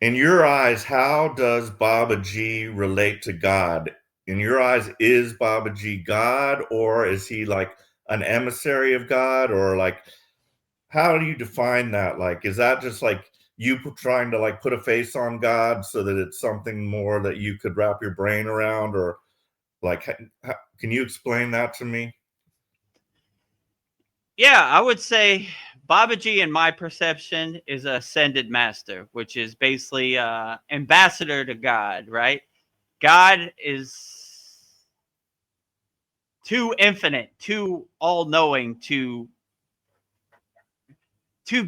In your eyes, how does Babaji relate to God? In your eyes, is Babaji God, or is he like an emissary of God, or like how do you define that? Like, is that just like you trying to like put a face on God so that it's something more that you could wrap your brain around, or like, can you explain that to me? Yeah, I would say Babaji, in my perception, is a ascended master, which is basically ambassador to God, right? God is too infinite, too all-knowing, too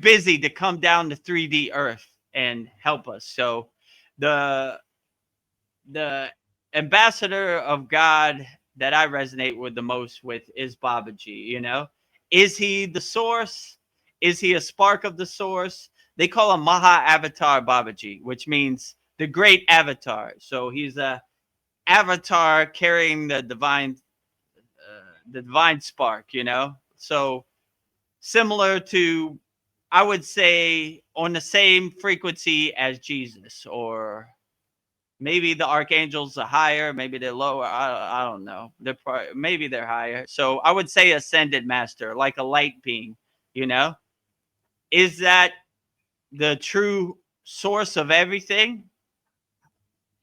busy to come down to 3D Earth and help us. So the the ambassador of God that I resonate with the most with is Babaji, you know? Is he the source? Is he a spark of the source? They call him Maha Avatar Babaji, which means the great avatar. So he's a avatar carrying the divine spark, you know? So similar to, I would say, on the same frequency as Jesus, or maybe the archangels are higher, maybe they're lower. I don't know. Maybe they're higher. So I would say ascended master, like a light being. You know, is that the true source of everything?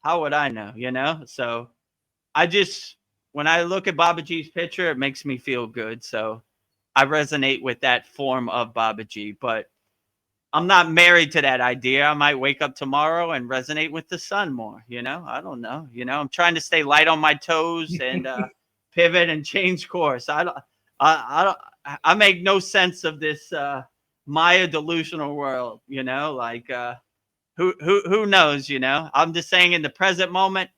How would I know? You know, so I just, when I look at Babaji's picture, it makes me feel good. So I resonate with that form of Babaji, but I'm not married to that idea. I might wake up tomorrow and resonate with the sun more. You know, I don't know. You know, I'm trying to stay light on my toes and pivot and change course. I don't. I make no sense of this Maya delusional world. You know, like who knows? You know, I'm just saying in the present moment,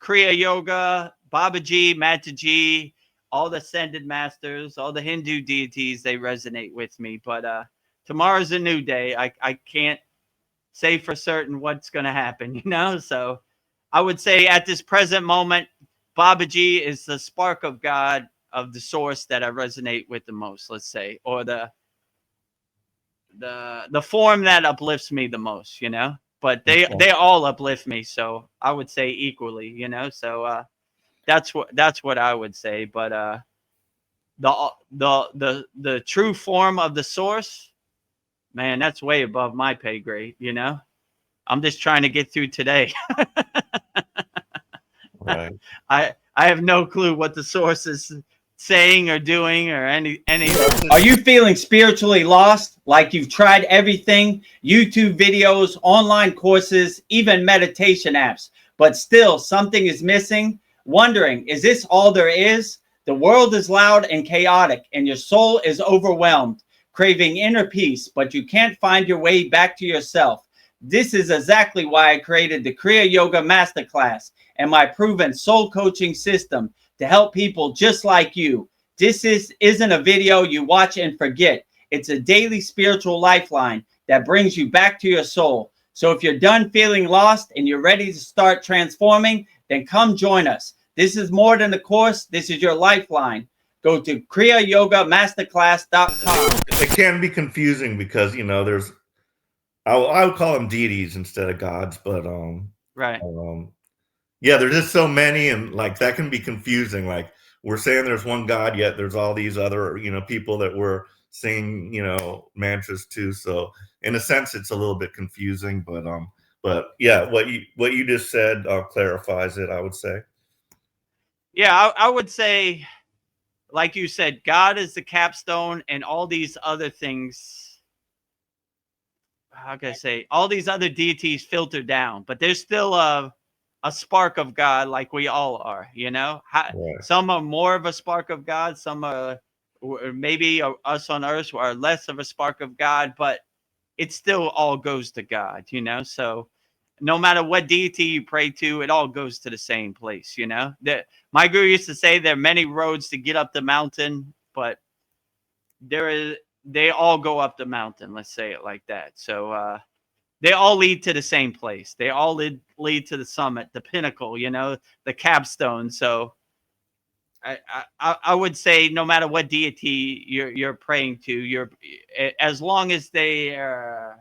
Kriya Yoga, Babaji, Mataji, all the ascended masters, all the Hindu deities, they resonate with me. But tomorrow's a new day. I can't say for certain what's going to happen, you know? So I would say at this present moment, Babaji is the spark of God, of the source that I resonate with the most, let's say, or the form that uplifts me the most, you know? But they all uplift me, so I would say equally, you know? So that's what I would say. But the true form of the source, man, that's way above my pay grade. You know, I'm just trying to get through today. Right. I have no clue what the source is saying or doing or anything. Are you feeling spiritually lost? Like you've tried everything, YouTube videos, online courses, even meditation apps, but still something is missing? Wondering, is this all there is? The world is loud and chaotic, and your soul is overwhelmed, craving inner peace, but you can't find your way back to yourself. This is exactly why I created the Kriya Yoga Masterclass and my proven soul coaching system to help people just like you. Isn't a video you watch and forget. It's a daily spiritual lifeline that brings you back to your soul. So if you're done feeling lost and you're ready to start transforming, then come join us. This is more than a course. This is your lifeline. Go to kriyayogamasterclass.com. It can be confusing because there's I would call them deities instead of gods, but Right. um yeah, there's just so many, and like that can be confusing. Like we're saying there's one God, yet there's all these other people that we're singing mantras to. So in a sense, it's a little bit confusing, but yeah, what you just said clarifies it, I would say. Yeah, I would say, like you said, God is the capstone, and all these other things. How can I say? All these other deities filter down, but there's still a spark of God, like we all are. You know, Right. some are more of a spark of God, some are, or maybe us on Earth are less of a spark of God, but it still all goes to God. You know, so no matter what deity you pray to, it all goes to the same place. You know, my guru used to say there are many roads to get up the mountain, but there is they all go up the mountain. Let's say it like that. So they all lead to the same place. They all lead to the summit, the pinnacle. You know, the capstone. So I would say no matter what deity you're praying to, you're, as long as they are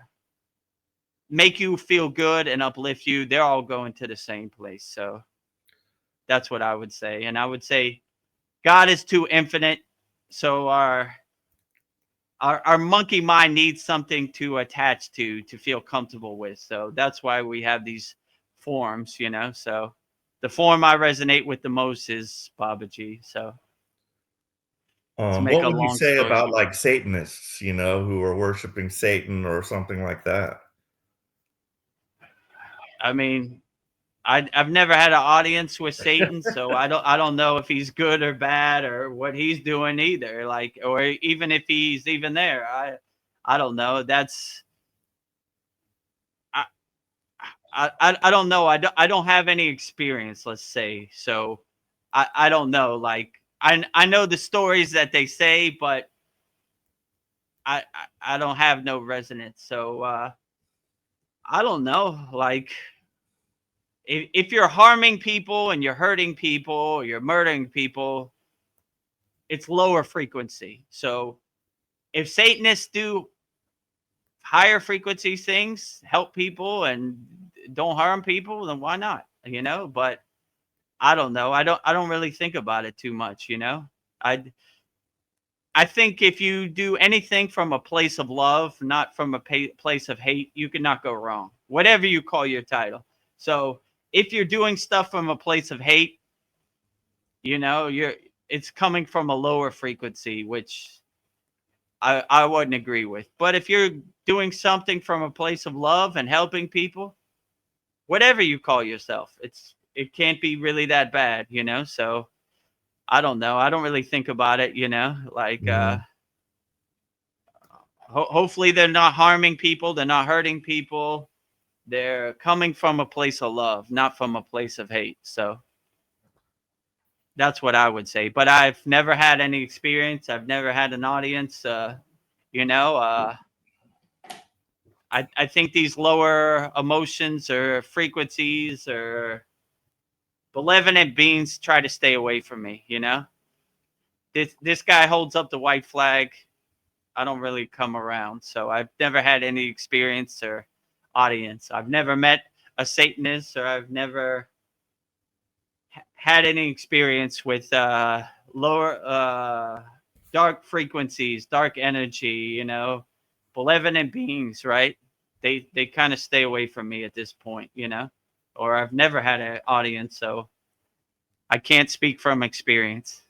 make you feel good and uplift you, they're all going to the same place. So that's what I would say. And I would say God is too infinite. So our monkey mind needs something to attach to feel comfortable with. So that's why we have these forms, you know. So the form I resonate with the most is Babaji. So to make What a would you long say story about short, like Satanists, you know, who are worshiping Satan or something like that? I mean, I've never had an audience with Satan, so I don't know if he's good or bad or what he's doing either. Like, or even if he's even there, I don't know. That's I I don't know. I don't have any experience. Let's say so. I don't know. Like I know the stories that they say, but I don't have no resonance. So I don't know. Like if you're harming people and you're hurting people or you're murdering people, it's lower frequency. So if Satanists do higher frequency things, help people and don't harm people, then why not? You know, but I don't know. I don't really think about it too much, you know. I I think if you do anything from a place of love, not from a place of hate, you cannot go wrong. Whatever you call your title. So if you're doing stuff from a place of hate, you know, it's coming from a lower frequency, which I wouldn't agree with. But if you're doing something from a place of love and helping people, whatever you call yourself, it can't be really that bad, you know. So I don't know. I don't really think about it, you know. Like Mm. hopefully they're not harming people, they're not hurting people. They're coming from a place of love, not from a place of hate. So that's what I would say. But I've never had any experience. I've never had an audience. You know, I think these lower emotions or frequencies or malevolent beings try to stay away from me. You know, this guy holds up the white flag. I don't really come around, so I've never had any experience or audience. I've never met a Satanist, or I've never had any experience with lower dark frequencies, dark energy, you know, malevolent beings, right? They kind of stay away from me at this point, you know, or I've never had an audience, so I can't speak from experience.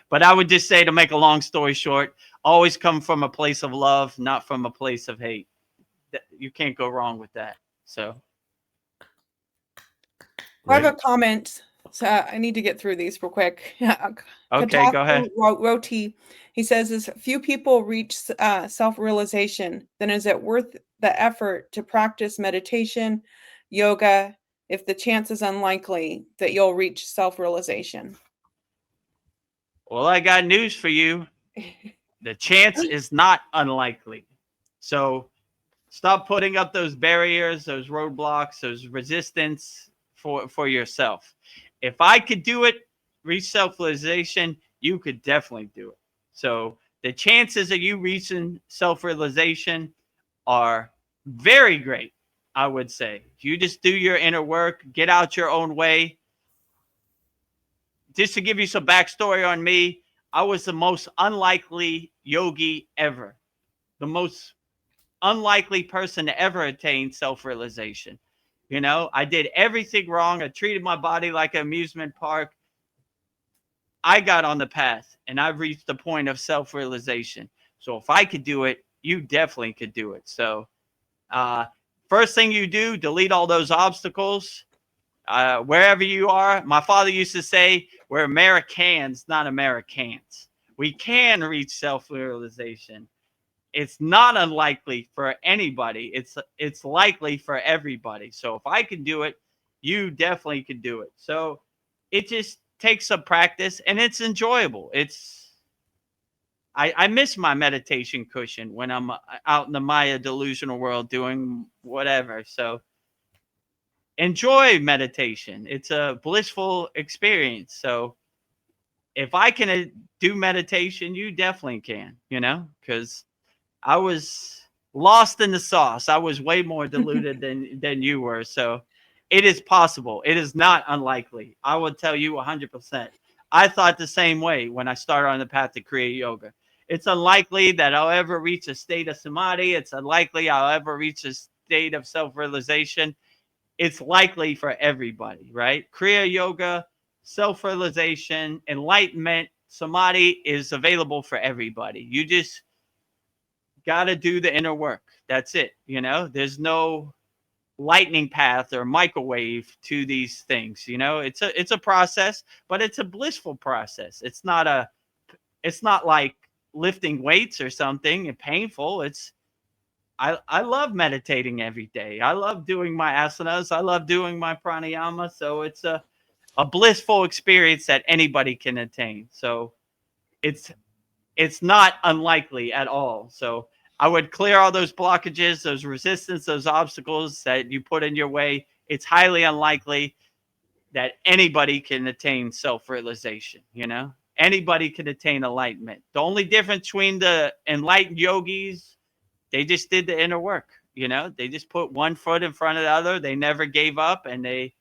But I would just say, to make a long story short, always come from a place of love, not from a place of hate. You can't go wrong with that. So I have a Great. comment. So I need to get through these real quick. okay, go ahead. Roti, he says, "As few people reach self-realization, then is it worth the effort to practice meditation, yoga, if the chance is unlikely that you'll reach self-realization?" Well, I got news for you. The chance is not unlikely. So stop putting up those barriers, those roadblocks, those resistance for yourself. If I could do it, reach self-realization, you could definitely do it. So the chances of you reaching self-realization are very great, I would say. If you just do your inner work, get out your own way. Just to give you some backstory on me, I was the most unlikely yogi ever. The most unlikely person to ever attain self-realization. You know, I did everything wrong. I treated my body like an amusement park. I got on the path and I've reached the point of self-realization. So if I could do it, you definitely could do it. So uh, first thing you do, delete all those obstacles. Wherever you are, my father used to say, we're Americans, not Americans. We can reach self-realization. It's not unlikely for anybody. It's likely for everybody. So if I can do it, you definitely can do it. So it just takes some practice and it's enjoyable. I miss my meditation cushion when I'm out in the Maya delusional world doing whatever. So enjoy meditation. It's a blissful experience. So if I can do meditation, you definitely can, you know, because I was lost in the sauce. I was way more diluted than you were. So it is possible. It is not unlikely. I would tell you 100%. I thought the same way when I started on the path to Kriya Yoga. It's unlikely that I'll ever reach a state of samadhi. It's unlikely I'll ever reach a state of self-realization. It's likely for everybody, right? Kriya Yoga, self-realization, enlightenment, samadhi is available for everybody. You just got to do the inner work. That's it. You know, there's no lightning path or microwave to these things. You know, it's a process, but it's a blissful process. It's not like lifting weights or something and painful. I love meditating every day. I love doing my asanas. I love doing my pranayama. So it's a blissful experience that anybody can attain. So it's not unlikely at all. So I would clear all those blockages, those resistance, those obstacles that you put in your way. It's highly unlikely that anybody can attain self-realization, you know? Anybody can attain enlightenment. The only difference between the enlightened yogis, they just did the inner work, you know? They just put one foot in front of the other. They never gave up, and they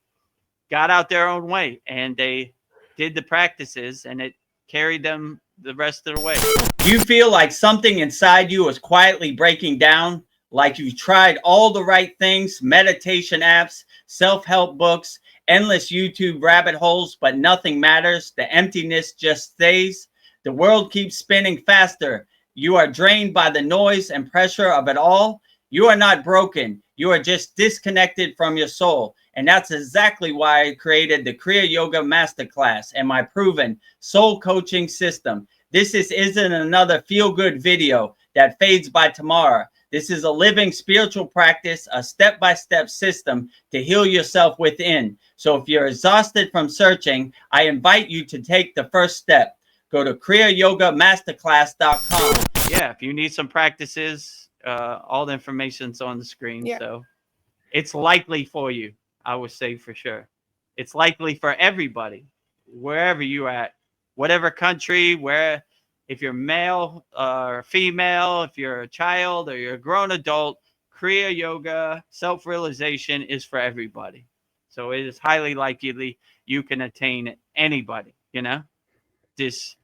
got out their own way, and they did the practices, and it carried them the rest of the way. Do you feel like something inside you is quietly breaking down? Like you've tried all the right things, meditation apps, self-help books, endless YouTube rabbit holes, but nothing matters. The emptiness just stays. The world keeps spinning faster. You are drained by the noise and pressure of it all. You are not broken. You are just disconnected from your soul. And that's exactly why I created the Kriya Yoga Masterclass and my proven soul coaching system. This isn't another feel-good video that fades by tomorrow. This is a living spiritual practice, a step-by-step system to heal yourself within. So if you're exhausted from searching, I invite you to take the first step. Go to kriyayogamasterclass.com. Yeah, if you need some practices, all the information's on the screen. Yeah. So it's likely for you, I would say for sure. It's likely for everybody, wherever you're at, whatever country, where, if you're male or female, if you're a child or you're a grown adult, Kriya Yoga, self-realization is for everybody. So it is highly likely you can attain anybody, you know? Just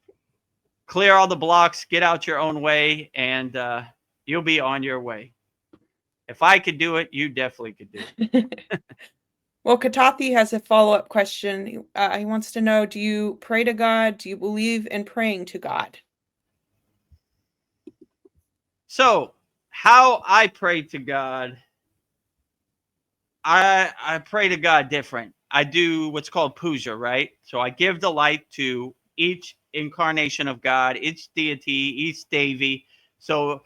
clear all the blocks, get out your own way, and you'll be on your way. If I could do it, you definitely could do it. Well, Katathi has a follow-up question. He wants to know, do you pray to God? Do you believe in praying to God? So how I pray to God, I pray to God different. I do what's called puja, right? So I give the light to each incarnation of God, each deity, each devi. So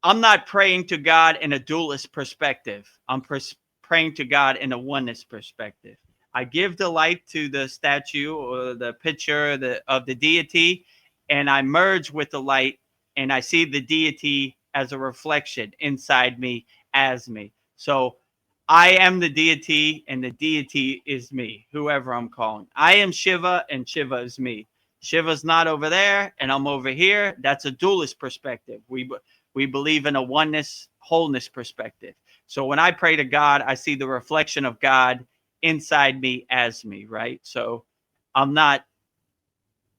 I'm not praying to God in a dualist perspective. I'm praying to God in a oneness perspective. I give the light to the statue or the picture of the deity, and I merge with the light, and I see the deity as a reflection inside me as me. So I am the deity, and the deity is me, whoever I'm calling. I am Shiva, and Shiva is me. Shiva's not over there, and I'm over here. That's a dualist perspective. We believe in a oneness, wholeness perspective. So when I pray to God, I see the reflection of God inside me as me, right? So I'm not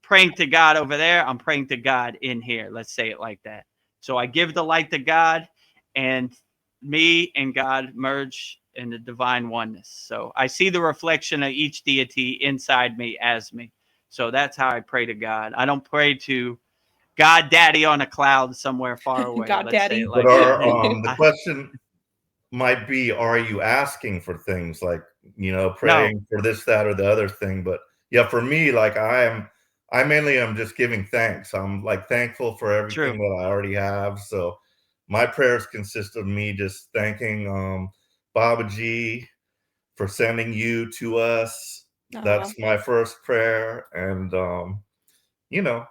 praying to God over there. I'm praying to God in here. Let's say it like that. So I give the light to God, and me and God merge in the divine oneness. So I see the reflection of each deity inside me as me. So that's how I pray to God. I don't pray to God Daddy on a cloud somewhere far away. God Let's Daddy. say it But like that. the question might be, are you asking for things like, No, praying for this, that, or the other thing? But yeah, for me, like I mainly am just giving thanks. I'm like thankful for everything true. that I already have. So my prayers consist of me just thanking Babaji for sending you to us. Aw. That's my first prayer. And you know,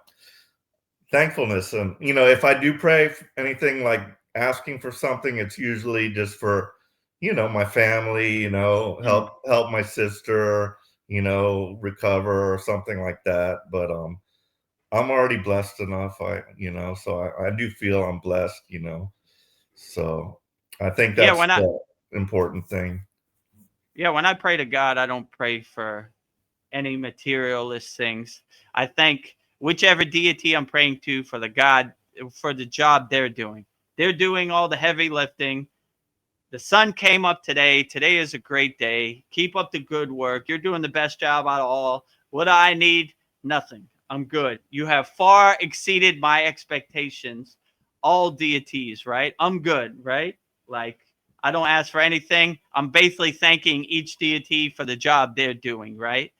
thankfulness. And if I do pray anything like asking for something, it's usually just for my family, help my sister, recover or something like that. But I'm already blessed enough. So I do feel I'm blessed. So I think Yeah, that's the important thing. when I pray to God, I don't pray for any materialist things. I thank whichever deity I'm praying to for the job they're doing. They're doing all the heavy lifting. The sun came up today. Today is a great day. Keep up the good work. You're doing the best job out of all. What do I need? Nothing. I'm good. You have far exceeded my expectations. All deities, right? I'm good, right? Like, I don't ask for anything. I'm basically thanking each deity for the job they're doing, right?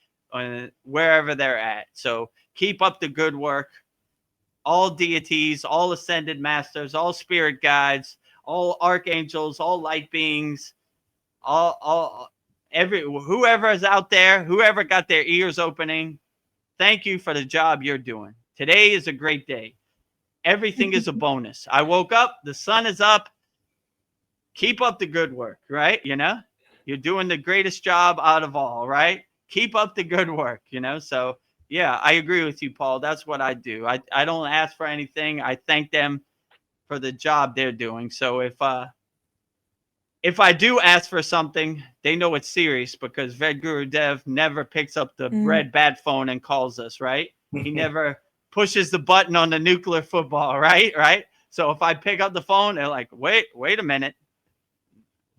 Wherever they're at. So keep up the good work. All deities, all ascended masters, all spirit guides, all archangels, all light beings, whoever is out there, whoever got their ears opening, thank you for the job you're doing. Today is a great day. Everything is a bonus. I woke up, the sun is up. Keep up the good work, right? You're doing the greatest job out of all, right? Keep up the good work, So yeah, I agree with you, Paul. That's what I do. I don't ask for anything. I thank them for the job they're doing. So if I do ask for something, they know it's serious because Vedguru Dev never picks up the red bat phone and calls us, right? He never pushes the button on the nuclear football, right? Right. So if I pick up the phone, they're like, wait a minute.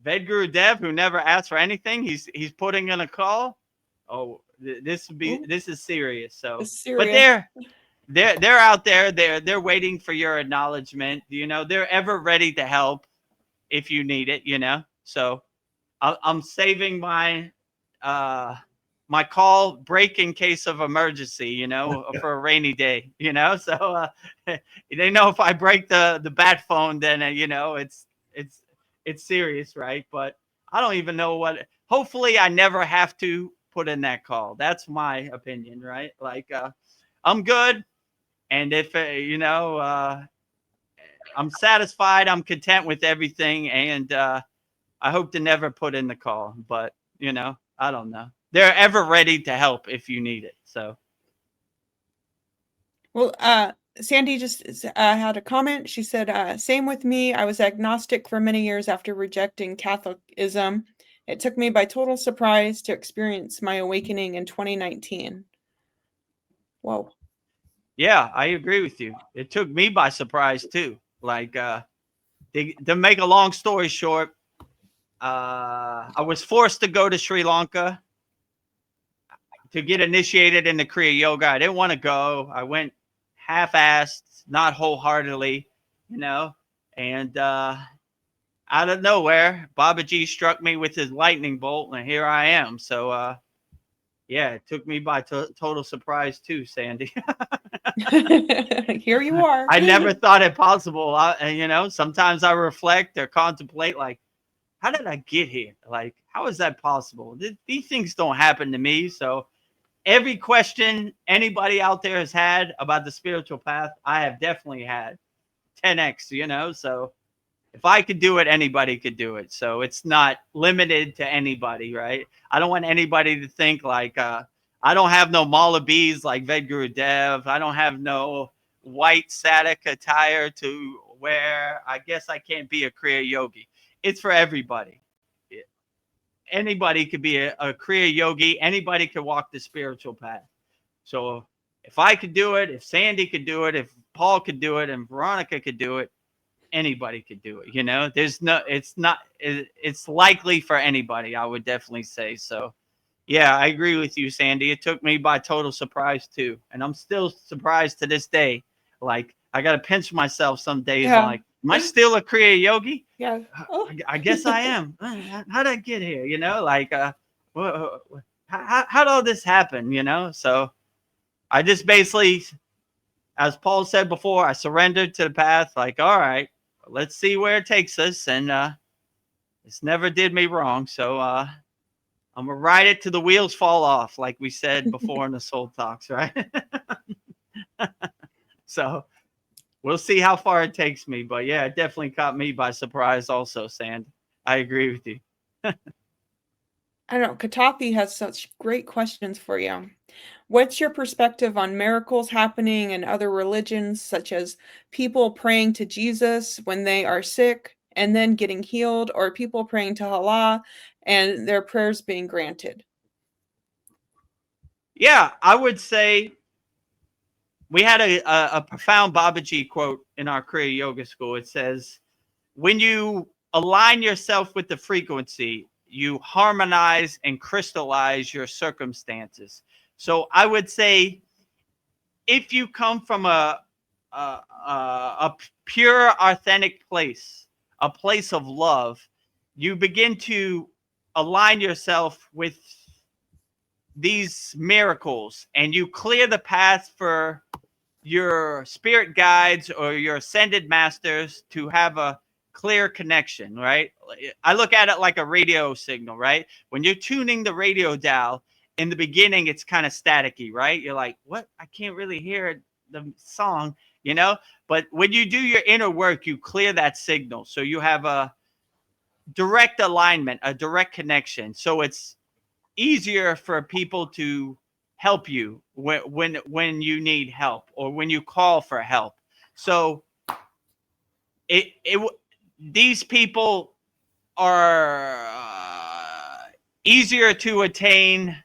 Vedguru Dev, who never asks for anything, he's putting in a call. Oh, this is serious. So, but they're out there. They're waiting for your acknowledgement. They're ever ready to help if you need it. So I'm saving my call break in case of emergency. For a rainy day. So they know if I break the bat phone, then it's serious, right? But I don't even know what. Hopefully, I never have to put in that call. That's my opinion, right? Like, I'm good, and if I'm satisfied, I'm content with everything, and I hope to never put in the call. But I don't know. They're ever ready to help if you need it. So. Well, Sandy just had a comment. She said, same with me. I was agnostic for many years after rejecting Catholicism. It took me by total surprise to experience my awakening in 2019. Whoa. Yeah, I agree with you. It took me by surprise too. Like, to make a long story short, I was forced to go to Sri Lanka to get initiated in the Kriya yoga. I didn't want to go. I went half-assed, not wholeheartedly, and out of nowhere, Babaji struck me with his lightning bolt, and here I am. So, yeah, it took me by total surprise too, Sandy. Here you are. I never thought it possible. Sometimes I reflect or contemplate, like, how did I get here? Like, how is that possible? These things don't happen to me. So every question anybody out there has had about the spiritual path, I have definitely had 10x, so if I could do it, anybody could do it. So it's not limited to anybody, right? I don't want anybody to think like, I don't have no mala bees like Vedguru Dev. I don't have no white sadik attire to wear. I guess I can't be a Kriya yogi. It's for everybody. Anybody could be a Kriya yogi. Anybody could walk the spiritual path. So if I could do it, if Sandy could do it, if Paul could do it, and Veronica could do it, anybody could do it. It's likely for anybody, I would definitely say. So yeah, I agree with you, Sandy. It took me by total surprise too, and I'm still surprised to this day. Like, I gotta pinch myself some days. Yeah. Like, am I still a Kriya yogi? Yeah. I guess I am. How did I get here? Like, how did all this happen? So I just basically, as Paul said before, I surrendered to the path. Like, all right, let's see where it takes us. And it's never did me wrong. So I'm going to ride it till the wheels fall off, like we said before in the Soul Talks, right? So we'll see how far it takes me. But yeah, it definitely caught me by surprise also, Sand. I agree with you. I don't know. Katathi has such great questions for you. What's your perspective on miracles happening in other religions, such as people praying to Jesus when they are sick, and then getting healed, or people praying to Allah and their prayers being granted? Yeah, I would say we had a profound Babaji quote in our Kriya Yoga school. It says, when you align yourself with the frequency, you harmonize and crystallize your circumstances. So I would say, if you come from a pure, authentic place, a place of love, you begin to align yourself with these miracles, and you clear the path for your spirit guides or your ascended masters to have a clear connection, right? I look at it like a radio signal, right? When you're tuning the radio dial, in the beginning, it's kind of staticky, right? You're like, what? I can't really hear the song, you know? But when you do your inner work, you clear that signal. So you have a direct alignment, a direct connection. So it's easier for people to help you when you need help or when you call for help. So these people are easier to attain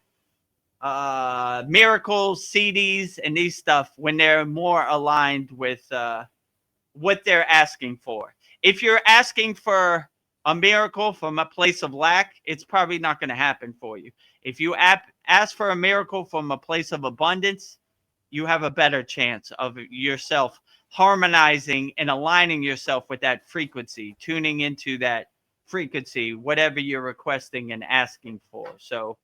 miracles, CDs, and these stuff when they're more aligned with what they're asking for. If you're asking for a miracle from a place of lack, it's probably not going to happen for you. If you ask for a miracle from a place of abundance, you have a better chance of yourself harmonizing and aligning yourself with that frequency, tuning into that frequency, whatever you're requesting and asking for. So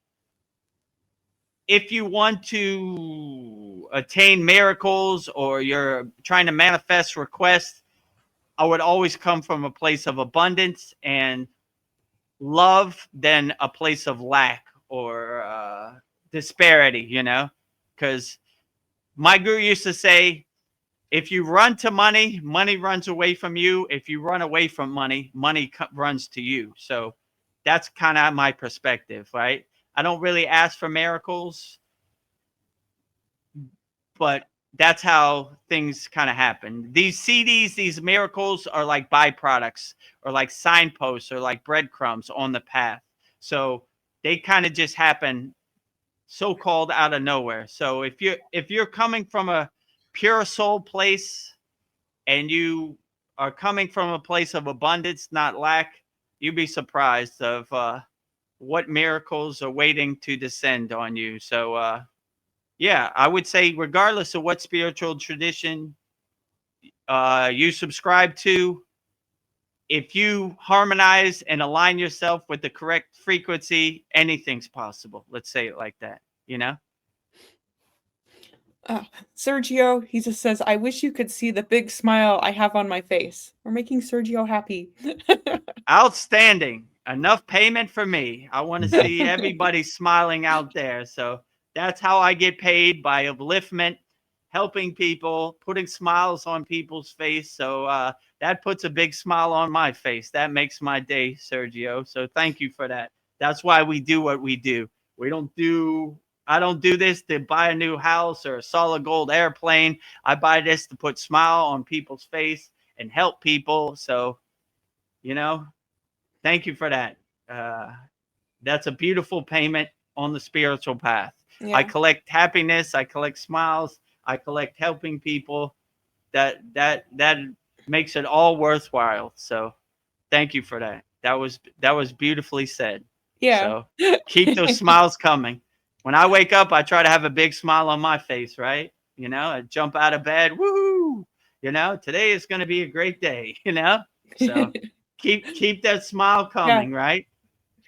if you want to attain miracles or you're trying to manifest requests, I would always come from a place of abundance and love than a place of lack or disparity, you know? Because my guru used to say, if you run to money, money runs away from you. If you run away from money, money runs to you. So that's kind of my perspective, right? I don't really ask for miracles, but that's how things kind of happen. These CDs, these miracles are like byproducts or like signposts or like breadcrumbs on the path. So they kind of just happen so-called out of nowhere. So if you're coming from a pure soul place and you are coming from a place of abundance, not lack, you'd be surprised of what miracles are waiting to descend on you. So yeah, I would say regardless of what spiritual tradition you subscribe to, if you harmonize and align yourself with the correct frequency, anything's possible. Let's say it like that, you know? Sergio, he just says, I wish you could see the big smile I have on my face. We're making Sergio happy. Outstanding. Enough payment for me. I want to see everybody smiling out there. So that's how I get paid, by upliftment, helping people, putting smiles on people's face. So that puts a big smile on my face. That makes my day, Sergio. So thank you for that. That's why we do what we do. I don't do this to buy a new house or a solid gold airplane. I buy this to put smile on people's face and help people. So, you know, thank you for that. That's a beautiful payment on the spiritual path. Yeah. I collect happiness. I collect smiles. I collect helping people. That makes it all worthwhile. So thank you for that. That was beautifully said. Yeah. So keep those smiles coming. When I wake up, I try to have a big smile on my face, right? You know, I jump out of bed. Woohoo! You know, today is going to be a great day, you know? So keep that smile coming, Yeah. right?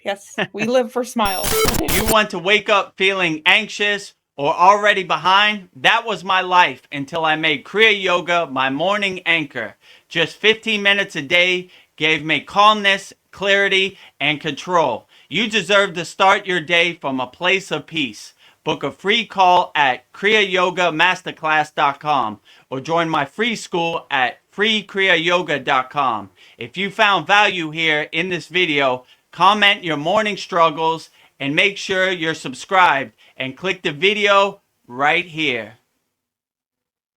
Yes, we live for smiles. You want to wake up feeling anxious or already behind? That was my life until I made Kriya Yoga my morning anchor. Just 15 minutes a day gave me calmness, clarity, and control. You deserve to start your day from a place of peace. Book a free call at kriyayogamasterclass.com or join my free school at freekriyayoga.com. If you found value here in this video, comment your morning struggles and make sure you're subscribed and click the video right here.